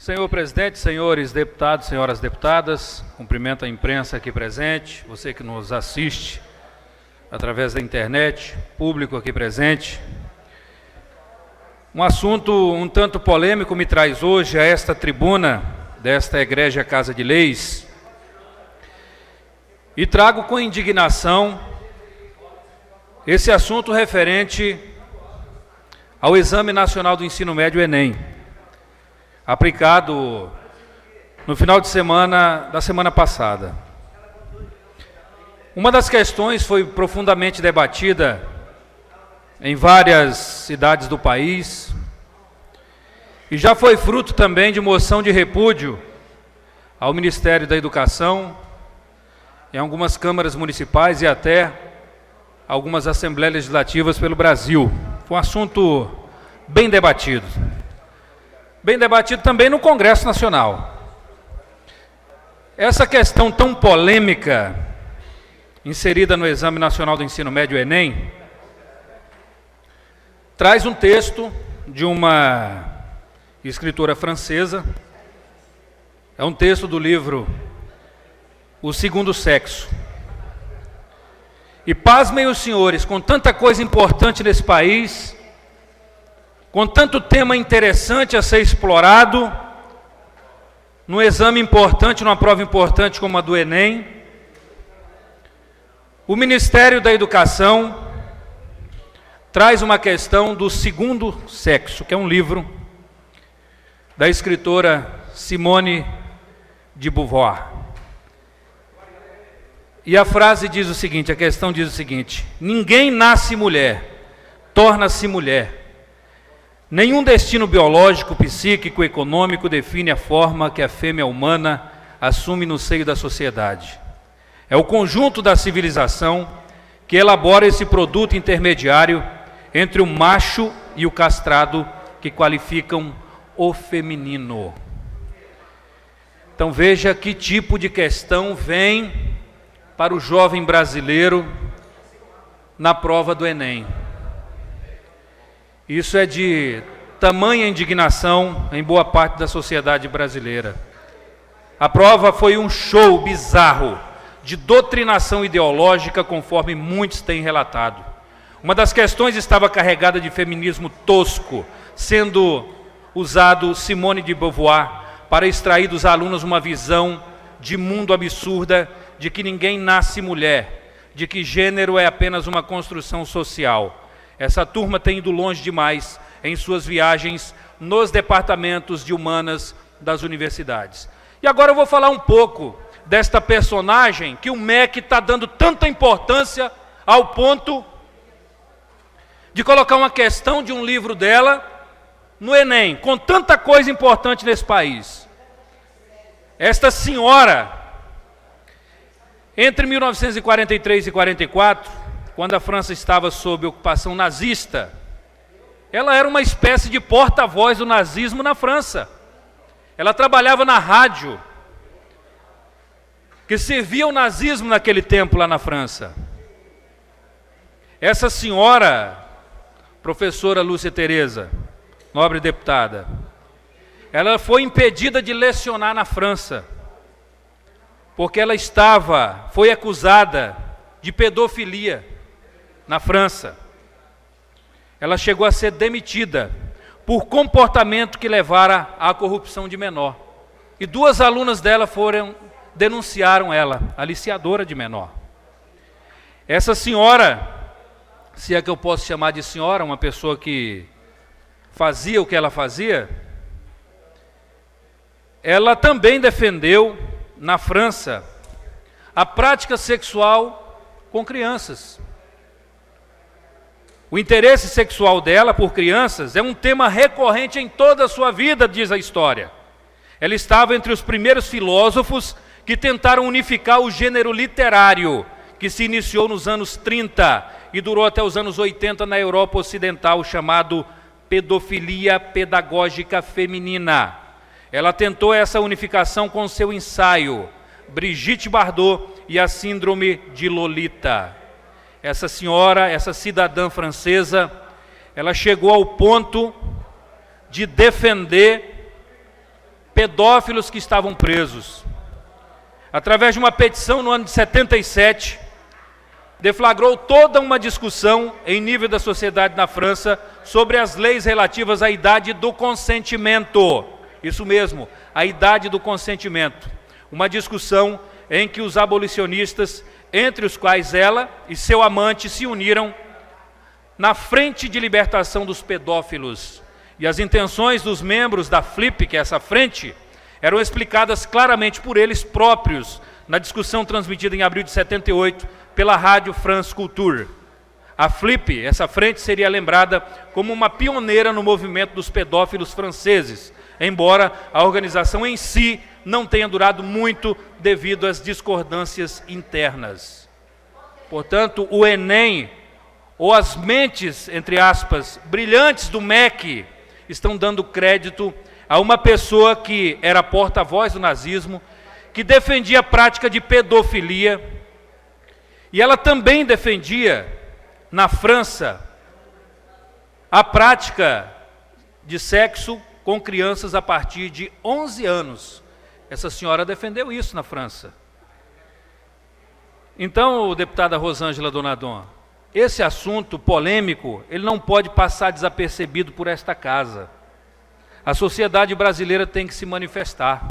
Senhor presidente, senhores deputados, senhoras deputadas, cumprimento a imprensa aqui presente, você que nos assiste através da internet, público aqui presente. Um assunto um tanto polêmico me traz hoje a esta tribuna desta Egrégia Casa de Leis e trago com indignação esse assunto referente ao Exame Nacional do Ensino Médio, Enem, aplicado no final de semana da semana passada. Uma das questões foi profundamente debatida em várias cidades do país e já foi fruto também de moção de repúdio ao Ministério da Educação, em algumas câmaras municipais e até algumas assembleias legislativas pelo Brasil. Foi um assunto bem debatido. Bem debatido também no Congresso Nacional. Essa questão tão polêmica, inserida no Exame Nacional do Ensino Médio, Enem, traz um texto de uma escritora francesa, é um texto do livro O Segundo Sexo. E pasmem os senhores, com tanta coisa importante nesse país, com tanto tema interessante a ser explorado, num exame importante, numa prova importante como a do Enem, o Ministério da Educação traz uma questão do segundo sexo, que é um livro da escritora Simone de Beauvoir. E a frase diz o seguinte, a questão diz o seguinte: ninguém nasce mulher, torna-se mulher. Nenhum destino biológico, psíquico, econômico define a forma que a fêmea humana assume no seio da sociedade. É o conjunto da civilização que elabora esse produto intermediário entre o macho e o castrado que qualificam o feminino. Então veja que tipo de questão vem para o jovem brasileiro na prova do Enem. Isso é de tamanha indignação em boa parte da sociedade brasileira. A prova foi um show bizarro de doutrinação ideológica, conforme muitos têm relatado. Uma das questões estava carregada de feminismo tosco, sendo usado Simone de Beauvoir para extrair dos alunos uma visão de mundo absurda, de que ninguém nasce mulher, de que gênero é apenas uma construção social. Essa turma tem ido longe demais em suas viagens nos departamentos de humanas das universidades. E agora eu vou falar um pouco desta personagem que o MEC está dando tanta importância ao ponto de colocar uma questão de um livro dela no Enem, com tanta coisa importante nesse país. Esta senhora, entre 1943 e 44, quando a França estava sob ocupação nazista, ela era uma espécie de porta-voz do nazismo na França. Ela trabalhava na rádio, que servia o nazismo naquele tempo lá na França. Essa senhora, professora Lúcia Tereza, nobre deputada, ela foi impedida de lecionar na França, porque ela foi acusada de pedofilia na França. Ela chegou a ser demitida por comportamento que levara à corrupção de menor. E duas alunas dela denunciaram ela, aliciadora de menor. Essa senhora, se é que eu posso chamar de senhora, uma pessoa que fazia o que ela fazia, ela também defendeu, na França, a prática sexual com crianças. O interesse sexual dela por crianças é um tema recorrente em toda a sua vida, diz a história. Ela estava entre os primeiros filósofos que tentaram unificar o gênero literário, que se iniciou nos anos 30 e durou até os anos 80 na Europa Ocidental, chamado pedofilia pedagógica feminina. Ela tentou essa unificação com seu ensaio, Brigitte Bardot e a Síndrome de Lolita. Essa senhora, essa cidadã francesa, ela chegou ao ponto de defender pedófilos que estavam presos. Através de uma petição no ano de 77, deflagrou toda uma discussão em nível da sociedade na França sobre as leis relativas à idade do consentimento. Isso mesmo, a idade do consentimento. Uma discussão em que os abolicionistas, entre os quais ela e seu amante, se uniram na frente de libertação dos pedófilos. E as intenções dos membros da FLIP, que é essa frente, eram explicadas claramente por eles próprios na discussão transmitida em abril de 78 pela Rádio France Culture. A FLIP, essa frente, seria lembrada como uma pioneira no movimento dos pedófilos franceses, embora a organização em si não tenha durado muito devido às discordâncias internas. Portanto, o Enem, ou as mentes, entre aspas, brilhantes do MEC, estão dando crédito a uma pessoa que era porta-voz do nazismo, que defendia a prática de pedofilia, e ela também defendia, na França, a prática de sexo com crianças a partir de 11 anos. Essa senhora defendeu isso na França. Então, deputada Rosângela Donadon, esse assunto polêmico, ele não pode passar desapercebido por esta casa. A sociedade brasileira tem que se manifestar.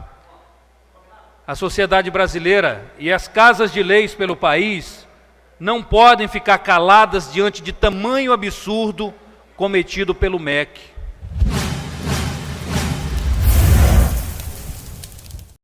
A sociedade brasileira e as casas de leis pelo país não podem ficar caladas diante de tamanho absurdo cometido pelo MEC.